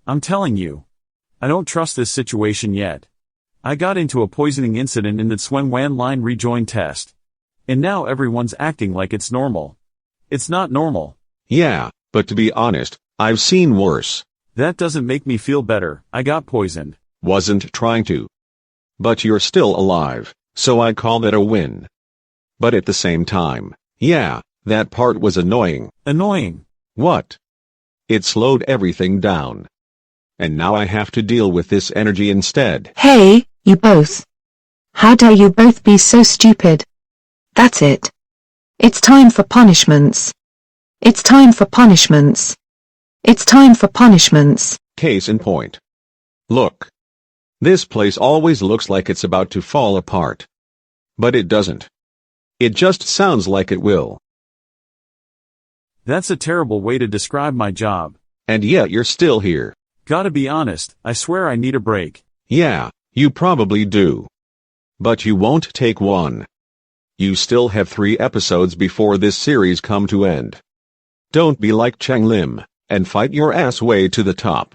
I'm telling you. I don't trust this situation yet. I got into a poisoning incident in the Swen Wan line rejoin test. And now everyone's acting like it's normal. It's not normal. Yeah, but to be honest, I've seen worse. That doesn't make me feel better. I got poisoned. Wasn't trying to. But you're still alive, so I call that a win. But at the same time, yeah, that part was annoying. Annoying? What? It slowed everything down. And now I have to deal with this energy instead. Hey, you both. How dare you both be so stupid? That's it. It's time for punishments. It's time for punishments. It's time for punishments. Case in point. Look. This place always looks like it's about to fall apart. But it doesn't. It just sounds like it will. That's a terrible way to describe my job. And yet you're still here. Gotta be honest, I swear I need a break. Yeah, you probably do. But you won't take one. You still have 3 episodes before this series come to end. Don't be like Cheng Lim, and fight your ass way to the top.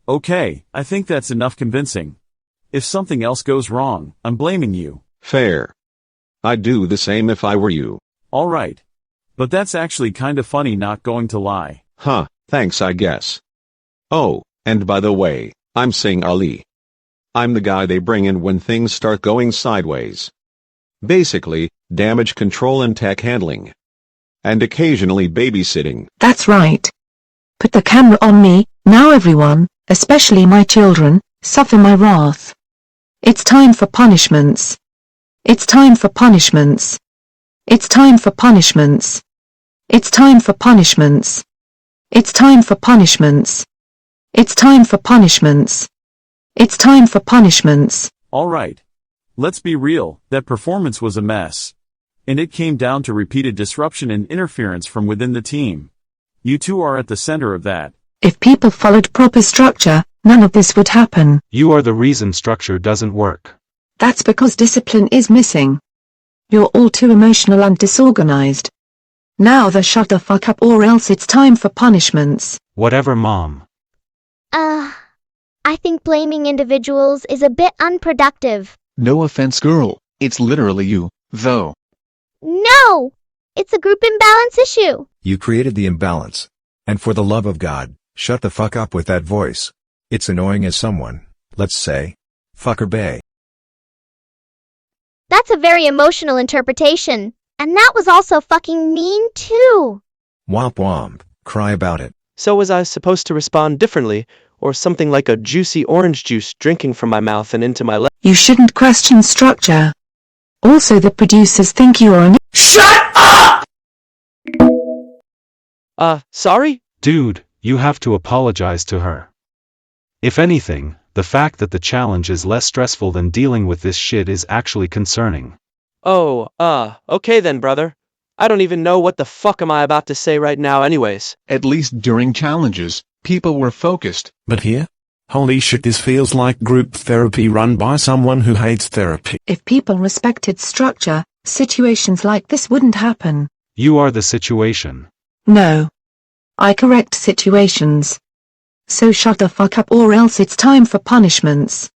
Okay, I think that's enough convincing. If something else goes wrong, I'm blaming you. Fair. I'd do the same if I were you. Alright. But that's actually kinda funny, not going to lie. Huh, thanks I guess. Oh, and by the way, I'm Sing Ali. I'm the guy they bring in when things start going sideways. Basically, damage control and tech handling. And occasionally babysitting. That's right. Put the camera on me, now everyone, especially my children, suffer my wrath. It's time for punishments. It's time for punishments. It's time for punishments. It's time for punishments. It's time for punishments. It's time for punishments. It's time for punishments. Alright. Let's be real, that performance was a mess. And it came down to repeated disruption and interference from within the team. You two are at the center of that. If people followed proper structure, none of this would happen. You are the reason structure doesn't work. That's because discipline is missing. You're all too emotional and disorganized. Now shut the fuck up or else it's time for punishments. Whatever, Mom. I think blaming individuals is a bit unproductive. No offense, girl. It's literally you, though. No! It's a group imbalance issue. You created the imbalance. And for the love of God, shut the fuck up with that voice. It's annoying as someone, let's say, fucker bae. That's a very emotional interpretation. And that was also fucking mean too. Womp womp, cry about it. So was I supposed to respond differently, or something like a juicy orange juice drinking from my mouth and into my leg? You shouldn't question structure. Also the producers think you are an— Shut up! Sorry? Dude, you have to apologize to her. If anything, the fact that the challenge is less stressful than dealing with this shit is actually concerning. Oh, okay then, brother. I don't even know what the fuck am I about to say right now anyways. At least during challenges, people were focused. But here? Holy shit, this feels like group therapy run by someone who hates therapy. If people respected structure, situations like this wouldn't happen. You are the situation. No. I correct situations. So shut the fuck up or else it's time for punishments.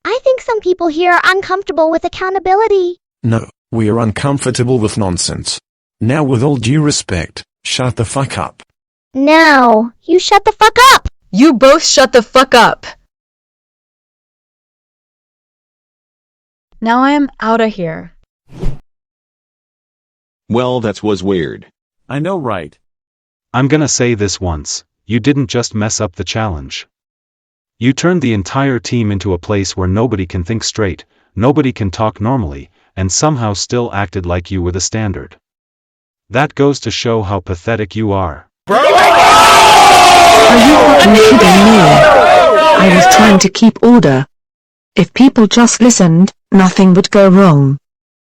I think some people here are uncomfortable with accountability. No, we are uncomfortable with nonsense. Now with all due respect, shut the fuck up. No, you shut the fuck up! You both shut the fuck up! Now I am outta here. Well, that was weird. I know, right? I'm gonna say this once, you didn't just mess up the challenge. You turned the entire team into a place where nobody can think straight, nobody can talk normally, and somehow still acted like you were the standard. That goes to show how pathetic you are. Are you fucking kidding me? I was trying to keep order. If people just listened, nothing would go wrong.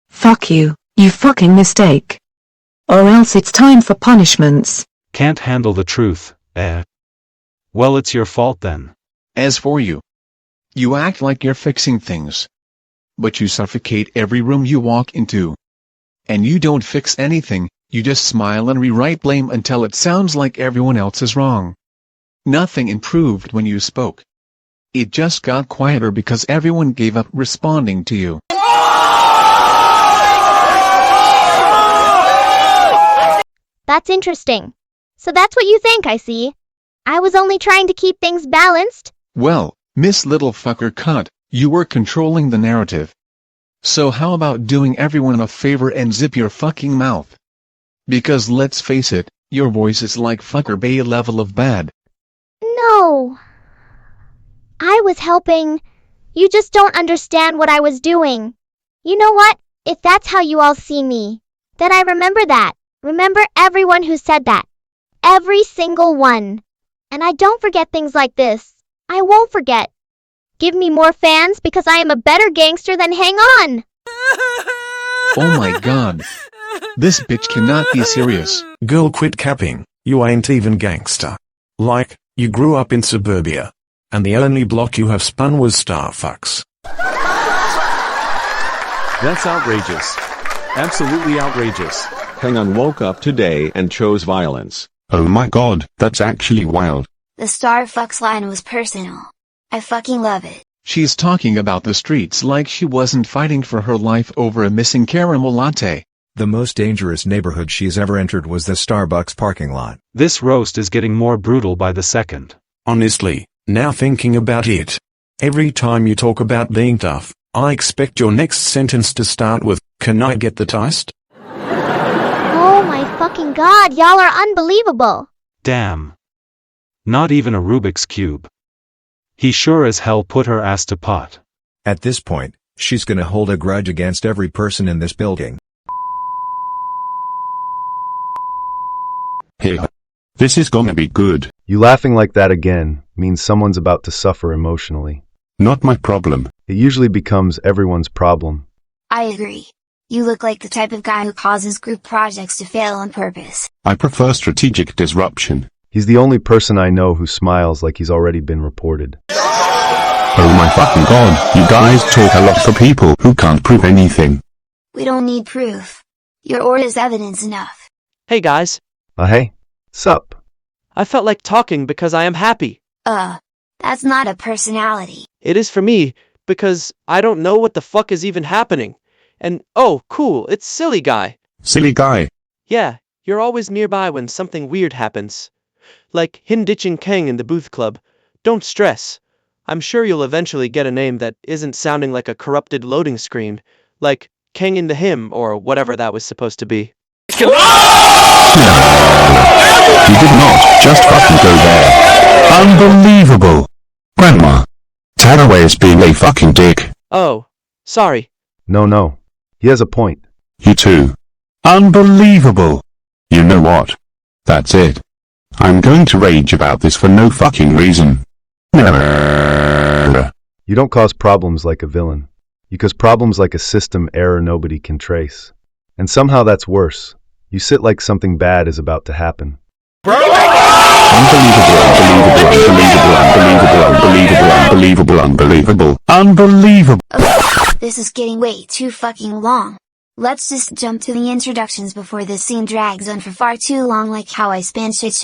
Fuck you, you fucking mistake. Or else it's time for punishments. Can't handle the truth, eh? Well, it's your fault then. As for you, you act like you're fixing things. But you suffocate every room you walk into. And you don't fix anything, you just smile and rewrite blame until it sounds like everyone else is wrong. Nothing improved when you spoke. It just got quieter because everyone gave up responding to you. That's interesting. So that's what you think, I see. I was only trying to keep things balanced. Well, Miss Little Fucker Cunt, you were controlling the narrative. So how about doing everyone a favor and zip your fucking mouth? Because let's face it, your voice is like fucker bay level of bad. No. I was helping. You just don't understand what I was doing. You know what? If that's how you all see me, then I remember that. Remember everyone who said that. Every single one. And I don't forget things like this. I won't forget. Give me more fans because I am a better gangster than Heng On. Oh my god. This bitch cannot be serious. Girl, quit capping. You ain't even gangster. Like, you grew up in suburbia. And the only block you have spun was Starfucks. That's outrageous. Absolutely outrageous. Heng On woke up today and chose violence. Oh my god, that's actually wild. The Starfucks line was personal. I fucking love it. She's talking about the streets like she wasn't fighting for her life over a missing caramel latte. The most dangerous neighborhood she's ever entered was the Starbucks parking lot. This roast is getting more brutal by the second. Honestly, now thinking about it, every time you talk about being tough, I expect your next sentence to start with, "Can I get the toast?" Oh my fucking god, y'all are unbelievable. Damn. Not even a Rubik's Cube. He sure as hell put her ass to pot. At this point, she's gonna hold a grudge against every person in this building. Hey, this is gonna be good. You laughing like that again means someone's about to suffer emotionally. Not my problem. It usually becomes everyone's problem. I agree. You look like the type of guy who causes group projects to fail on purpose. I prefer strategic disruption. He's the only person I know who smiles like he's already been reported. Oh my fucking god, you guys talk a lot for people who can't prove anything. We don't need proof. Your aura is evidence enough. Hey guys. Hey. Sup? I felt like talking because I am happy. That's not a personality. It is for me, because I don't know what the fuck is even happening. And, oh, cool, it's Silly Guy. Silly Guy. Yeah, you're always nearby when something weird happens. Like him ditching Kang in the booth club. Don't stress. I'm sure you'll eventually get a name that isn't sounding like a corrupted loading screen. Like Kang in the Hymn, or whatever that was supposed to be. You did not just fucking go there. Unbelievable. Grandma. Taraway is being a fucking dick. Oh, sorry. No. He has a point. You too. Unbelievable. You know what? That's it. I'm going to rage about this for no fucking reason. Never. You don't cause problems like a villain. You cause problems like a system error nobody can trace. And somehow that's worse. You sit like something bad is about to happen. Unbelievable. Okay, this is getting way too fucking long. Let's just jump to the introductions before this scene drags on for far too long, like how I span shit.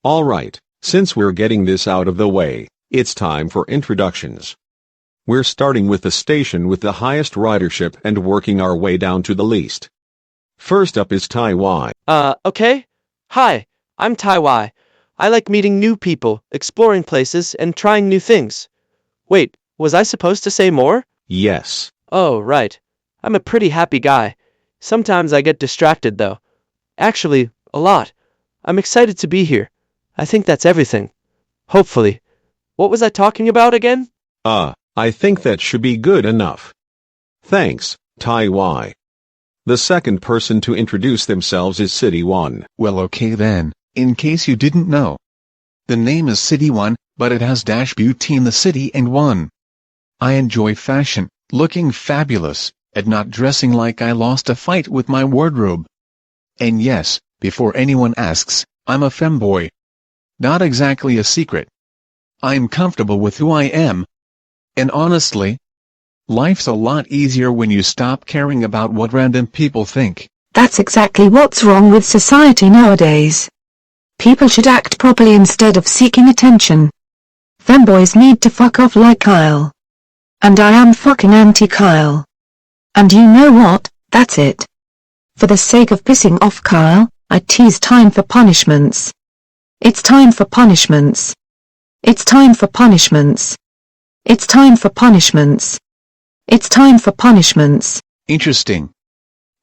Alright, since we're getting this out of the way, it's time for introductions. We're starting with the station with the highest ridership and working our way down to the least. First up is Tai Wai. Okay? Hi, I'm Tai Wai. I like meeting new people, exploring places, and trying new things. Wait, was I supposed to say more? Yes. Oh, right. I'm a pretty happy guy. Sometimes I get distracted, though. Actually, a lot. I'm excited to be here. I think that's everything. Hopefully. What was I talking about again? I think that should be good enough. Thanks, Tai Wai. The second person to introduce themselves is City One. Well, okay then, in case you didn't know. The name is City One, but it has dash beauty in the city and one. I enjoy fashion, looking fabulous, and not dressing like I lost a fight with my wardrobe. And yes, before anyone asks, I'm a femboy. Not exactly a secret. I'm comfortable with who I am. And honestly, life's a lot easier when you stop caring about what random people think. That's exactly what's wrong with society nowadays. People should act properly instead of seeking attention. Femboys need to fuck off like Kyle. And I am fucking anti-Kyle. And you know what, that's it. For the sake of pissing off Kyle, I tease time for punishments. It's time for punishments. It's time for punishments. It's time for punishments. It's time for punishments. Interesting.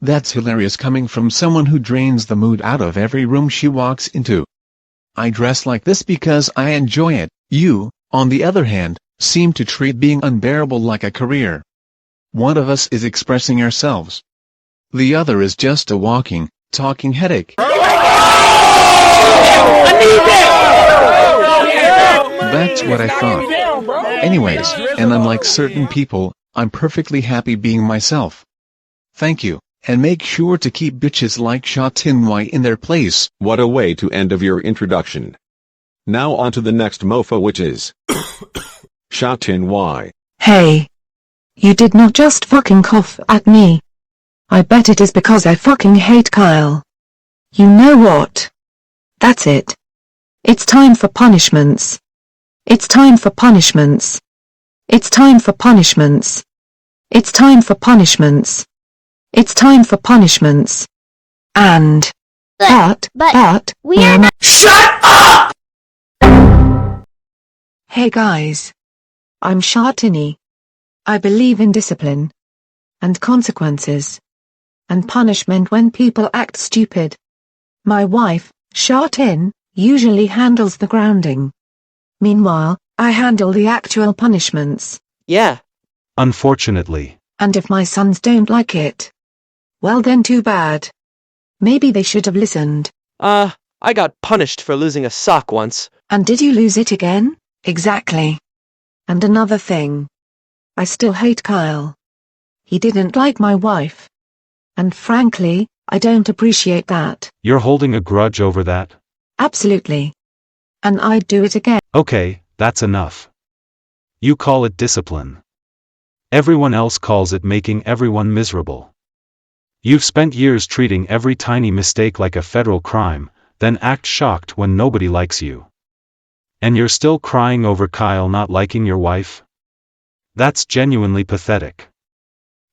That's hilarious coming from someone who drains the mood out of every room she walks into. I dress like this because I enjoy it. You, on the other hand, seem to treat being unbearable like a career. One of us is expressing ourselves. The other is just a walking, talking headache. That's what I thought. Anyways, and unlike certain people, I'm perfectly happy being myself. Thank you, and make sure to keep bitches like Sha Tin Wai in their place. What a way to end of your introduction. Now on to the next mofo, which is Sha Tin Wai. Hey. You did not just fucking cough at me. I bet it is because I fucking hate Kyle. You know what? That's it. It's time for punishments. It's time for punishments. It's time for punishments. It's time for punishments. It's time for punishments. And. But, we are not— Shut up! Hey guys. I'm Sha Tin. I believe in discipline. And consequences. And punishment when people act stupid. My wife, Sha Tin, usually handles the grounding. Meanwhile, I handle the actual punishments. Yeah. Unfortunately. And if my sons don't like it, well then too bad. Maybe they should have listened. I got punished for losing a sock once. And did you lose it again? Exactly. And another thing. I still hate Kyle. He didn't like my wife. And frankly, I don't appreciate that. You're holding a grudge over that? Absolutely. And I'd do it again. Okay, that's enough. You call it discipline. Everyone else calls it making everyone miserable. You've spent years treating every tiny mistake like a federal crime, then act shocked when nobody likes you. And you're still crying over Kyle not liking your wife? That's genuinely pathetic.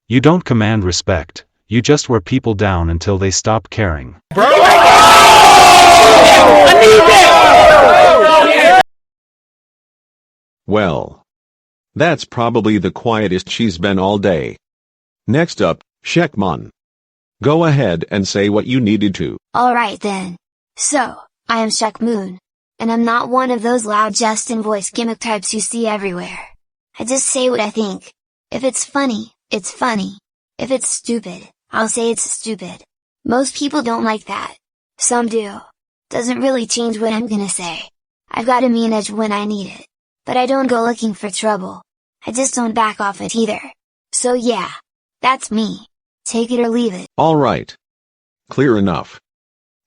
You don't command respect, you just wear people down until they stop caring. Well, that's probably the quietest she's been all day. Next up, Shek Mun. Go ahead and say what you needed to. Alright then. So, I am Shek Mun. And I'm not one of those loud Justin voice gimmick types you see everywhere. I just say what I think. If it's funny, it's funny. If it's stupid, I'll say it's stupid. Most people don't like that. Some do. Doesn't really change what I'm gonna say. I've got a mean edge when I need it. But I don't go looking for trouble. I just don't back off it either. So yeah. That's me. Take it or leave it. Alright. Clear enough.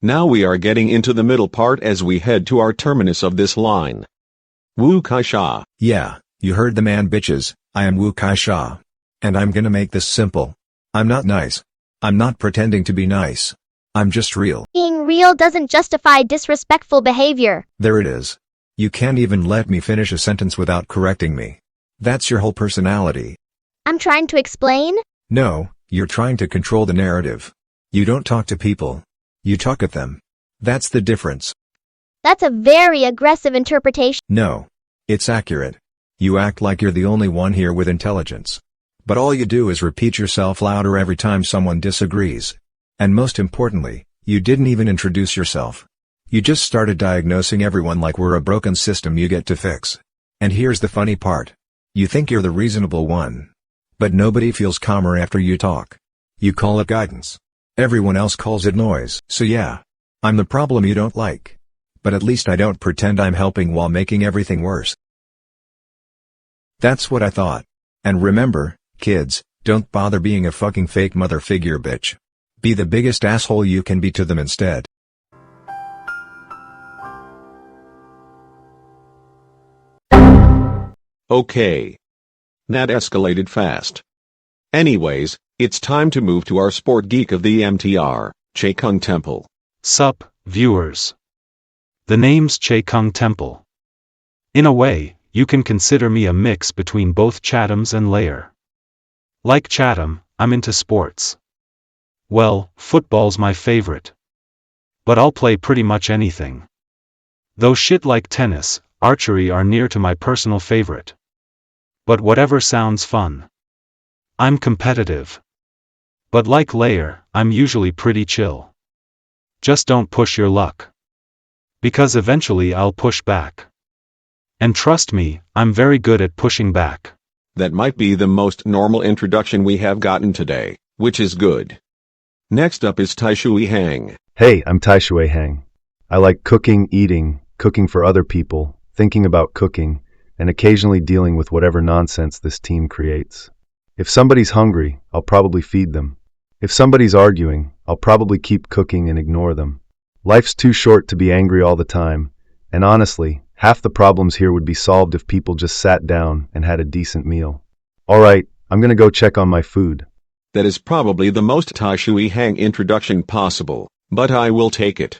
Now we are getting into the middle part as we head to our terminus of this line. Wu Kai Sha. Yeah, you heard the man, bitches. I am Wu Kai Sha. And I'm gonna make this simple. I'm not nice. I'm not pretending to be nice. I'm just real. Being real doesn't justify disrespectful behavior. There it is. You can't even let me finish a sentence without correcting me. That's your whole personality. I'm trying to explain. No, you're trying to control the narrative. You don't talk to people. You talk at them. That's the difference. That's a very aggressive interpretation. No. It's accurate. You act like you're the only one here with intelligence. But all you do is repeat yourself louder every time someone disagrees. And most importantly, you didn't even introduce yourself. You just started diagnosing everyone like we're a broken system you get to fix. And here's the funny part. You think you're the reasonable one. But nobody feels calmer after you talk. You call it guidance. Everyone else calls it noise. So yeah. I'm the problem you don't like. But at least I don't pretend I'm helping while making everything worse. That's what I thought. And remember, kids, don't bother being a fucking fake mother figure bitch. Be the biggest asshole you can be to them instead. Okay. That escalated fast. Anyways, it's time to move to our sport geek of the MTR, Chek Mun Temple. Sup, viewers. The name's Chek Mun Temple. In a way, you can consider me a mix between both Chatham's and Lair. Like Chatham, I'm into sports. Well, football's my favorite. But I'll play pretty much anything. Though shit like tennis, archery are near to my personal favorite. But whatever sounds fun. I'm competitive. But like Lair, I'm usually pretty chill. Just don't push your luck. Because eventually I'll push back. And trust me, I'm very good at pushing back. That might be the most normal introduction we have gotten today, which is good. Next up is Tai Shui Hang. Hey, I'm Tai Shui Hang. I like cooking, eating, cooking for other people, thinking about cooking, and occasionally dealing with whatever nonsense this team creates. If somebody's hungry, I'll probably feed them. If somebody's arguing, I'll probably keep cooking and ignore them. Life's too short to be angry all the time, and honestly, half the problems here would be solved if people just sat down and had a decent meal. Alright, I'm gonna go check on my food. That is probably the most Tai Shui Hang introduction possible, but I will take it.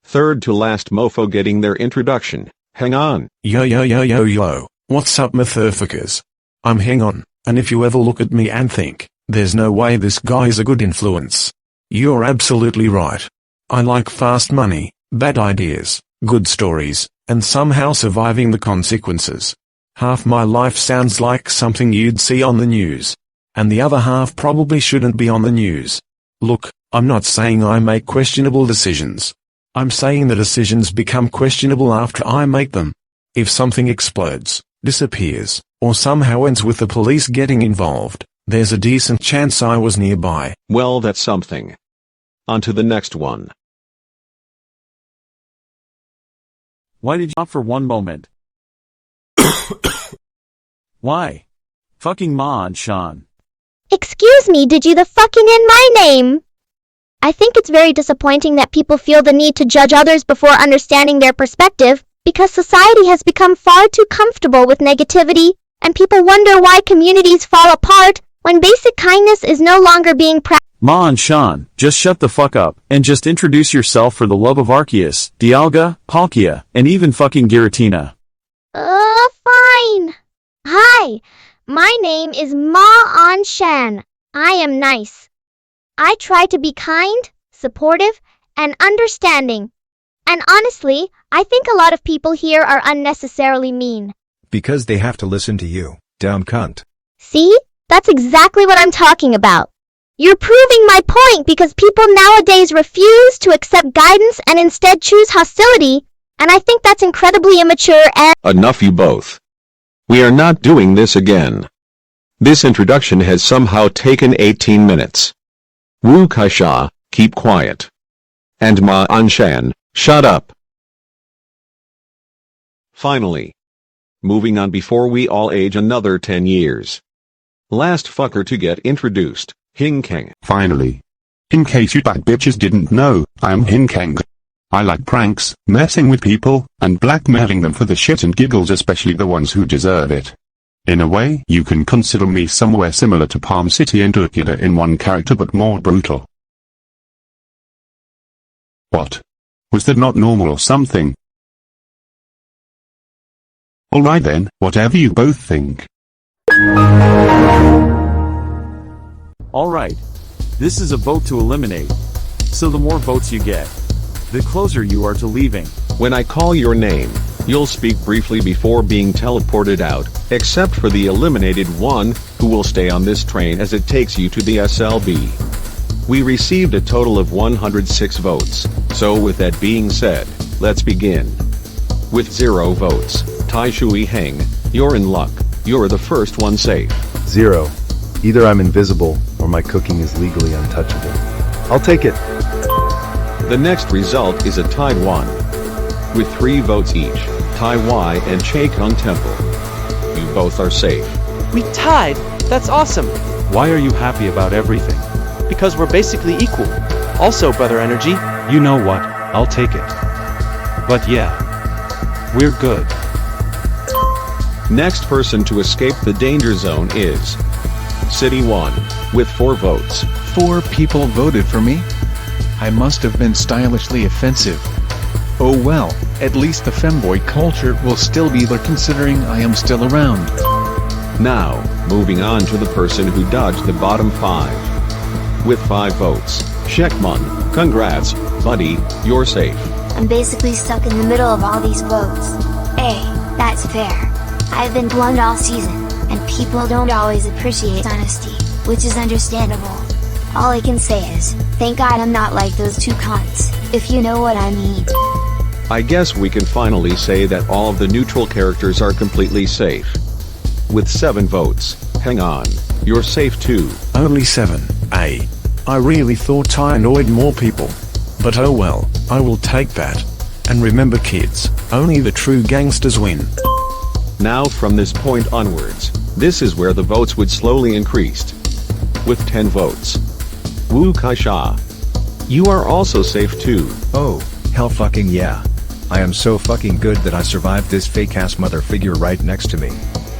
Third to last mofo getting their introduction, Heng On. Yo. What's up, motherfuckers? I'm Heng On, and if you ever look at me and think, there's no way this guy's a good influence, you're absolutely right. I like fast money, bad ideas, good stories, and somehow surviving the consequences. Half my life sounds like something you'd see on the news. And the other half probably shouldn't be on the news. Look, I'm not saying I make questionable decisions. I'm saying the decisions become questionable after I make them. If something explodes, disappears, or somehow ends with the police getting involved, there's a decent chance I was nearby. Well, that's something. On to the next one. Why did you stop for one moment? Why? Fucking On Shan. Excuse me, did you the fucking in my name? I think it's very disappointing that people feel the need to judge others before understanding their perspective, because society has become far too comfortable with negativity, and people wonder why communities fall apart, when basic kindness is no longer being practiced. On Shan, just shut the fuck up, and just introduce yourself for the love of Arceus, Dialga, Palkia, and even fucking Giratina. Fine. Hi, my name is On Shan. I am nice. I try to be kind, supportive, and understanding. And honestly, I think a lot of people here are unnecessarily mean. Because they have to listen to you, down cunt. See? That's exactly what I'm talking about. You're proving my point because people nowadays refuse to accept guidance and instead choose hostility, and I think that's incredibly immature and— Enough you both. We are not doing this again. This introduction has somehow taken 18 minutes. Woo Kai Sha, keep quiet. And On Shan, shut up. Finally. Moving on before we all age another 10 years. Last fucker to get introduced, Heng Kang. Finally. In case you bad bitches didn't know, I'm Heng Kang. I like pranks, messing with people, and blackmailing them for the shit and giggles, especially the ones who deserve it. In a way, you can consider me somewhere similar to Palm City and Urquida in one character but more brutal. What? Was that not normal or something? Alright then, whatever you both think. Alright. This is a vote to eliminate. So the more votes you get, the closer you are to leaving. When I call your name, you'll speak briefly before being teleported out, except for the eliminated one, who will stay on this train as it takes you to the SLB. We received a total of 106 votes, so with that being said, let's begin. With 0 votes, Tai Shui Hang, you're in luck. You're the first one safe. 0. Either I'm invisible, or my cooking is legally untouchable. I'll take it. The next result is a tied one. With 3 votes each, Tai Wai and Chek Mun Temple. You both are safe. We tied? That's awesome. Why are you happy about everything? Because we're basically equal. Also, Brother Energy. You know what, I'll take it. But yeah. We're good. Next person to escape the danger zone is City 1, with 4 votes. 4 people voted for me? I must have been stylishly offensive. Oh well, at least the femboy culture will still be there considering I am still around. Now, moving on to the person who dodged the bottom 5. With 5 votes, Shek Mun, congrats, buddy, you're safe. I'm basically stuck in the middle of all these votes. Hey, that's fair. I've been blunt all season, and people don't always appreciate honesty, which is understandable. All I can say is, thank God I'm not like those 2 cons, if you know what I mean. I guess we can finally say that all of the neutral characters are completely safe. With 7 votes, Heng On, you're safe too. Only 7, eh? I really thought I annoyed more people. But oh well, I will take that. And remember kids, only the true gangsters win. Now from this point onwards, this is where the votes would slowly increase. With 10 votes. Woo Kai Sha. You are also safe too. Oh, hell fucking yeah. I am so fucking good that I survived this fake ass mother figure right next to me.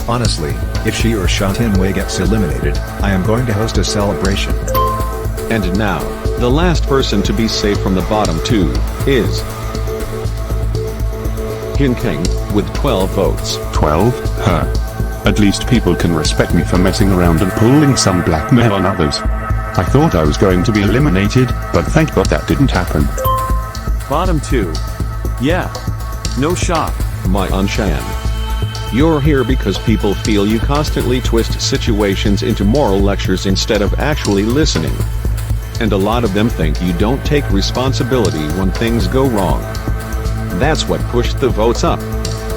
Honestly, if she or Sha Tin Wai gets eliminated, I am going to host a celebration. And now, the last person to be safe from the bottom 2, is Heng On, with 12 votes. 12? Huh. At least people can respect me for messing around and pulling some blackmail on others. I thought I was going to be eliminated, but thank God that didn't happen. Bottom 2. Yeah. No shock. My On Shan. You're here because people feel you constantly twist situations into moral lectures instead of actually listening. And a lot of them think you don't take responsibility when things go wrong. That's what pushed the votes up.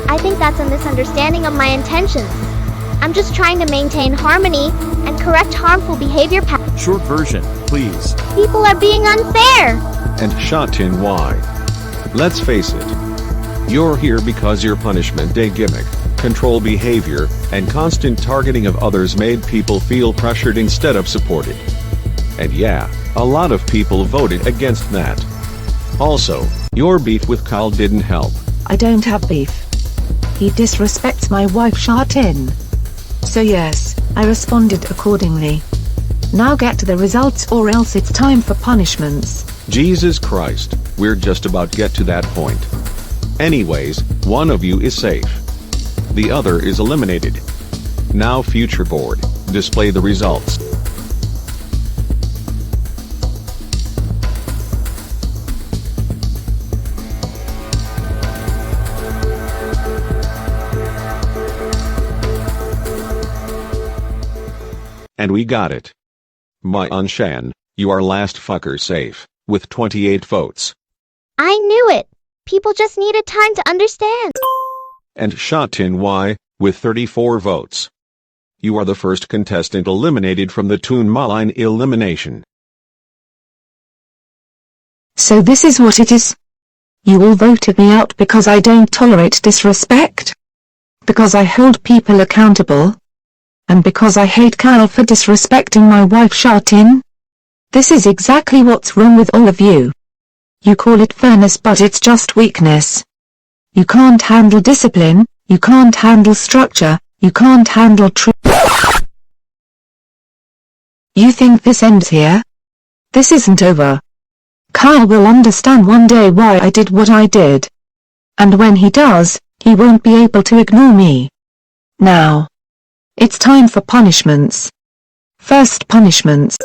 I think that's a misunderstanding of my intentions. I'm just trying to maintain harmony and correct harmful behavior patterns. Short version, please. People are being unfair. And Sha Tin Wai. Let's face it. You're here because your punishment day gimmick, control behavior, and constant targeting of others made people feel pressured instead of supported. And yeah, a lot of people voted against that. Also, your beef with Kyle didn't help. I don't have beef. He disrespects my wife Sha Tin. So yes, I responded accordingly. Now get to the results or else it's time for punishments. Jesus Christ, we're just about to get to that point. Anyways, one of you is safe. The other is eliminated. Now future board, display the results. And we got it. My On Shan, you are last fucker safe, with 28 votes. I knew it. People just needed time to understand. And Sha Tin Wai, with 34 votes. You are the first contestant eliminated from the Toon Maline elimination. So this is what it is? You all voted me out because I don't tolerate disrespect? Because I hold people accountable? And because I hate Kyle for disrespecting my wife Sha Tin? This is exactly what's wrong with all of you. You call it fairness but it's just weakness. You can't handle discipline, you can't handle structure, you can't handle truth. You think this ends here? This isn't over. Kyle will understand one day why I did what I did. And when he does, he won't be able to ignore me. Now. It's time for punishments. First punishments.